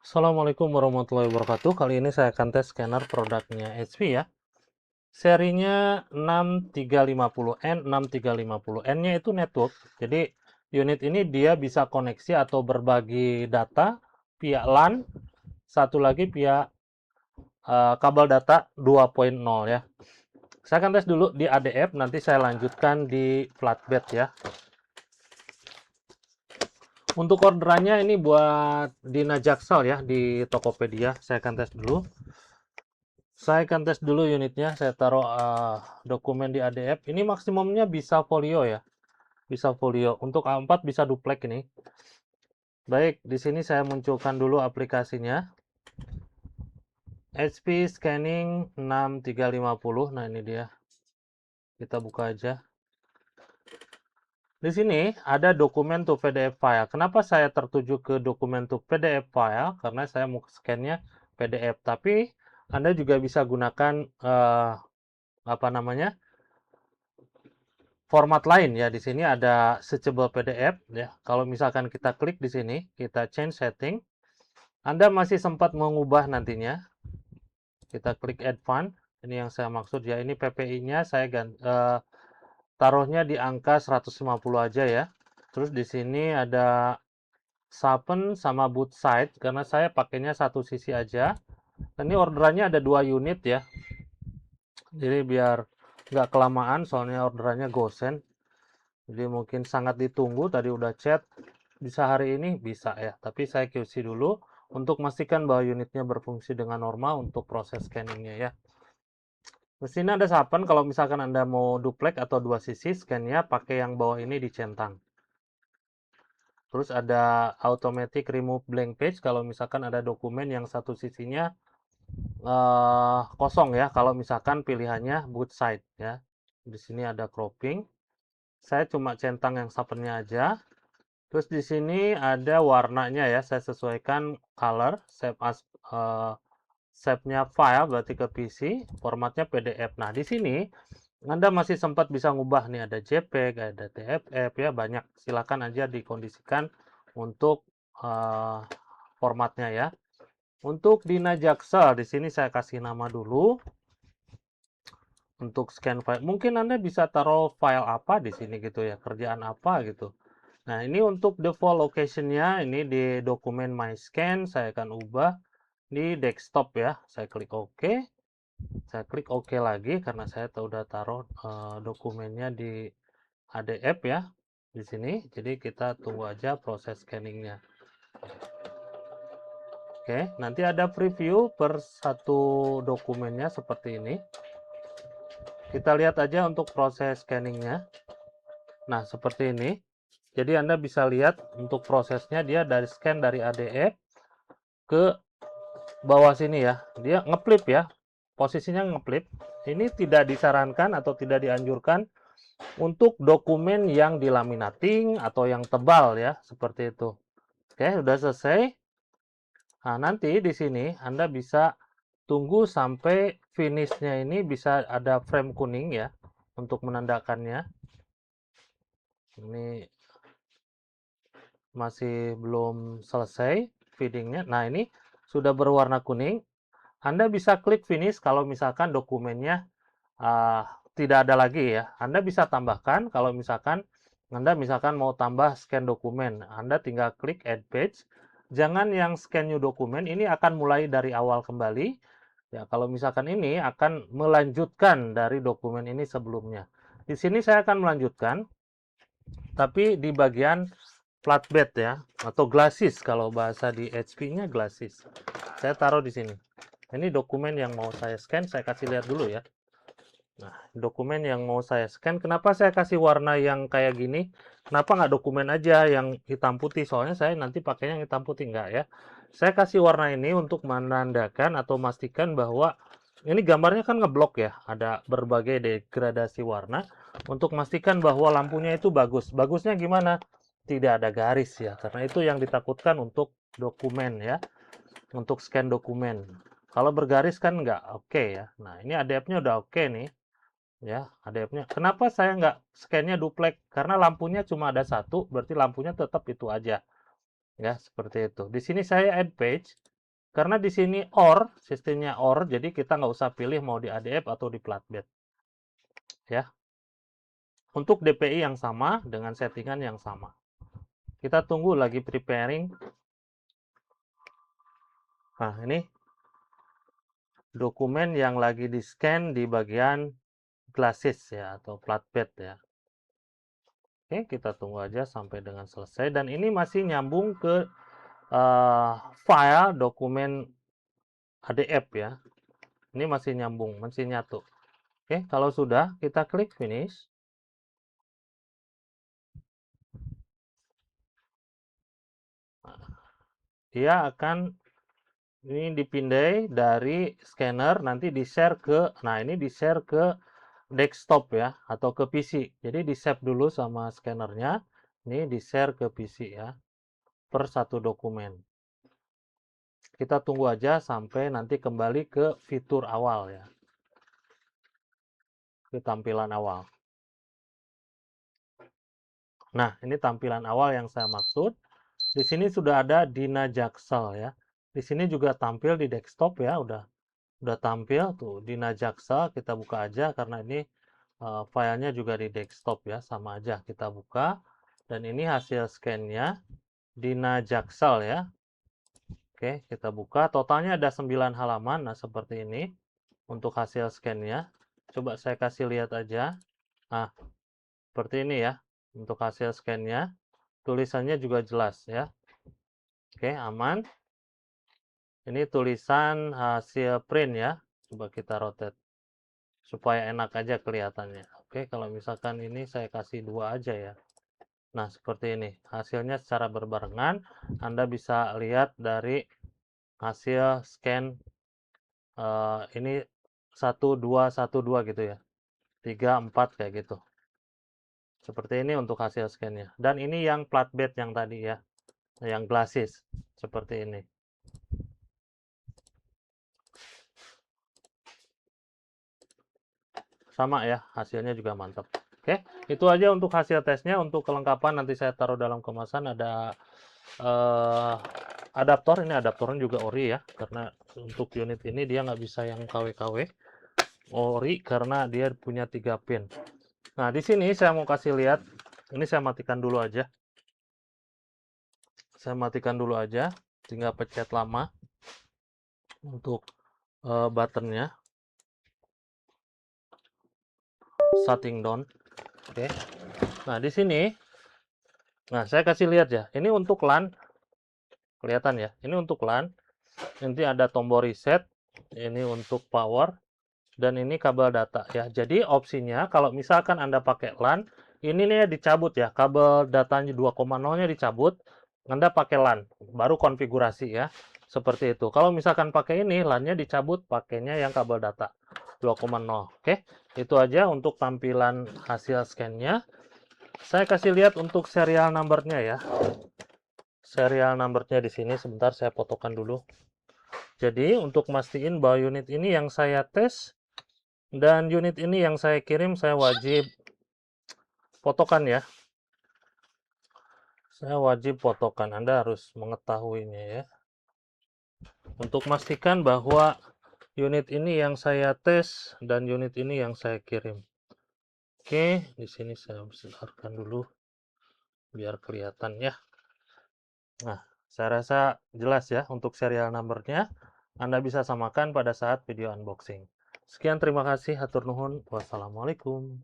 Assalamualaikum warahmatullahi wabarakatuh. Kali ini saya akan tes scanner produknya HP ya. Serinya 6350N, 6350N-nya itu network. Jadi unit ini dia bisa koneksi atau berbagi data via LAN, satu lagi via kabel data 2.0 ya. Saya akan tes dulu di ADF, nanti saya lanjutkan di flatbed ya. Untuk orderannya ini buat Dina Jaksel ya, di Tokopedia. Saya akan tes dulu. Saya akan tes dulu unitnya. Saya taruh dokumen di ADF. Ini maksimumnya bisa folio ya. Bisa folio. Untuk A4 bisa duplek ini. Baik, di sini saya munculkan dulu aplikasinya. HP Scanning 6350. Nah, ini dia. Kita buka aja. Di sini ada dokumen to PDF file. Kenapa saya tertuju ke dokumen to PDF file? Karena saya mau scan-nya PDF. Tapi Anda juga bisa gunakan apa namanya? Format lain ya. Di sini ada searchable PDF ya. Kalau misalkan kita klik di sini, kita change setting, Anda masih sempat mengubah nantinya. Kita klik advance. Ini yang saya maksud ya. Ini PPI-nya saya taruhnya di angka 150 aja ya. Terus di sini ada Sapen sama boot side karena saya pakainya satu sisi aja. Ini orderannya ada 2 unit ya. Jadi biar nggak kelamaan soalnya orderannya gosen. Jadi mungkin sangat ditunggu, tadi udah chat, bisa hari ini bisa ya. Tapi saya QC dulu untuk memastikan bahwa unitnya berfungsi dengan normal untuk proses scanningnya ya. Di sini ada sapen kalau misalkan Anda mau duplek atau dua sisi scan-nya pakai yang bawah ini dicentang. Terus ada automatic remove blank page kalau misalkan ada dokumen yang satu sisinya kosong ya. Kalau misalkan pilihannya both side ya. Di sini ada cropping. Saya cuma centang yang sapennya aja. Terus di sini ada warnanya ya, saya sesuaikan color, save as save-nya file berarti ke PC, formatnya PDF. Nah, di sini Anda masih sempat bisa ngubah nih ada JPEG, ada TFF ya, banyak. Silakan aja dikondisikan untuk formatnya ya. Untuk Dina Jaksel di sini saya kasih nama dulu untuk scan file. Mungkin Anda bisa taruh file apa di sini gitu ya, kerjaan apa gitu. Nah, ini untuk default location-nya, ini di dokumen My Scan, saya akan ubah di desktop ya. Saya klik OK. Saya klik OK lagi karena saya udah taruh dokumennya di ADF ya, di sini. Jadi kita tunggu aja proses scanningnya. Oke, nanti ada preview per satu dokumennya seperti ini. Kita lihat aja untuk proses scanningnya. Nah, seperti ini. Jadi Anda bisa lihat untuk prosesnya dia dari scan dari ADF ke bawah sini ya. Dia ngeflip ya. Posisinya ngeflip. Ini tidak disarankan atau tidak dianjurkan untuk dokumen yang dilaminating atau yang tebal ya, seperti itu. Oke, sudah selesai. Nah, nanti di sini Anda bisa tunggu sampai finishnya ini bisa ada frame kuning ya untuk menandakannya. Ini masih belum selesai feedingnya. Nah, ini sudah berwarna kuning. Anda bisa klik finish kalau misalkan dokumennya uh, tidak ada lagi ya. Anda bisa tambahkan kalau misalkan Anda mau tambah scan dokumen. Anda tinggal klik add page. Jangan yang scan new dokumen, ini akan mulai dari awal kembali. Ya, kalau misalkan ini akan melanjutkan dari dokumen ini sebelumnya. Di sini saya akan melanjutkan, tapi di bagian flatbed ya, atau glacis kalau bahasa di HP-nya glacis. Saya taruh di sini. Ini dokumen yang mau saya scan, saya kasih lihat dulu ya. Nah, dokumen yang mau saya scan, kenapa saya kasih warna yang kayak gini? Kenapa nggak dokumen aja yang hitam putih? Soalnya saya nanti pakainya yang hitam putih, nggak ya. Saya kasih warna ini untuk menandakan atau memastikan bahwa ini gambarnya kan ngeblok ya, ada berbagai degradasi warna untuk memastikan bahwa lampunya itu bagus. Bagusnya gimana? Tidak ada garis ya, karena itu yang ditakutkan untuk dokumen ya, untuk scan dokumen. Kalau bergaris kan nggak oke ya. Nah, ini ADF-nya udah oke nih ya, ADF-nya. Kenapa saya nggak scan-nya duplek? Karena lampunya cuma ada satu, berarti lampunya tetap itu aja ya, seperti itu. Di sini saya add page. Karena di sini OR, sistemnya OR, jadi kita nggak usah pilih mau di ADF atau di flatbed. Ya. Untuk DPI yang sama, dengan settingan yang sama. Kita tunggu lagi preparing. Nah, ini dokumen yang lagi di-scan di bagian glasses ya, atau flatbed ya. Oke, kita tunggu aja sampai dengan selesai. Dan ini masih nyambung ke file dokumen ADF ya. Ini masih nyambung, masih nyatu. Oke, kalau sudah, kita klik finish. Dia akan ini dipindai dari scanner, nanti di-share ke, nah ini di-share ke desktop ya, atau ke PC. Jadi di-save dulu sama scannernya, ini di-share ke PC ya, per satu dokumen. Kita tunggu aja sampai nanti kembali ke fitur awal ya, ke tampilan awal. Nah, ini tampilan awal yang saya maksud. Di sini sudah ada Dina Jaksel ya. Di sini juga tampil di desktop ya, udah tampil tuh Dina Jaksel. Kita buka aja karena ini filenya juga di desktop ya, sama aja kita buka. Dan ini hasil scan-nya Dina Jaksel ya. Oke, kita buka. Totalnya ada 9 halaman. Nah, seperti ini untuk hasil scan-nya. Coba saya kasih lihat aja. Nah, seperti ini ya untuk hasil scan-nya. Tulisannya juga jelas ya. Oke, aman. Ini tulisan hasil print ya. Coba kita rotate supaya enak aja kelihatannya. Oke, kalau misalkan ini saya kasih 2 aja ya. Nah, seperti ini. Hasilnya secara berbarengan. Anda bisa lihat dari hasil scan ini 1 2 1 2 gitu ya. 3 4 kayak gitu. Seperti ini untuk hasil scan-nya. Dan ini yang flatbed yang tadi ya. Yang glasses seperti ini. Sama ya, hasilnya juga mantap. Oke, itu aja untuk hasil tesnya. Untuk kelengkapan nanti saya taruh dalam kemasan ada adaptor. Ini adaptornya juga ori ya, karena untuk unit ini dia nggak bisa yang KW-KW. Ori karena dia punya 3 pin. Nah, di sini saya mau kasih lihat. Ini saya matikan dulu aja. Saya matikan dulu aja, tinggal pencet lama untuk buttonnya. Shutting down. Oke. Nah, di sini, nah saya kasih lihat ya. Ini untuk LAN, kelihatan ya. Ini untuk LAN. Nanti ada tombol reset. Ini untuk power. Dan ini kabel data ya. Jadi opsinya kalau misalkan Anda pakai LAN, ini nih dicabut ya. Kabel datanya 2,0-nya dicabut. Anda pakai LAN, baru konfigurasi ya. Seperti itu. Kalau misalkan pakai ini, LAN-nya dicabut, pakainya yang kabel data 2,0. Oke, itu aja untuk tampilan hasil scan-nya. Saya kasih lihat untuk serial number-nya ya. Serial number-nya di sini sebentar saya fotokan dulu. Jadi untuk mastiin bahwa unit ini yang saya tes dan unit ini yang saya kirim, saya wajib fotokan ya. Saya wajib fotokan. Anda harus mengetahuinya ya. Untuk memastikan bahwa unit ini yang saya tes dan unit ini yang saya kirim. Oke, di sini saya besarkan dulu biar kelihatan ya. Nah, saya rasa jelas ya untuk serial number-nya. Anda bisa samakan pada saat video unboxing. Sekian, terima kasih. Hatur nuhun. Wassalamualaikum.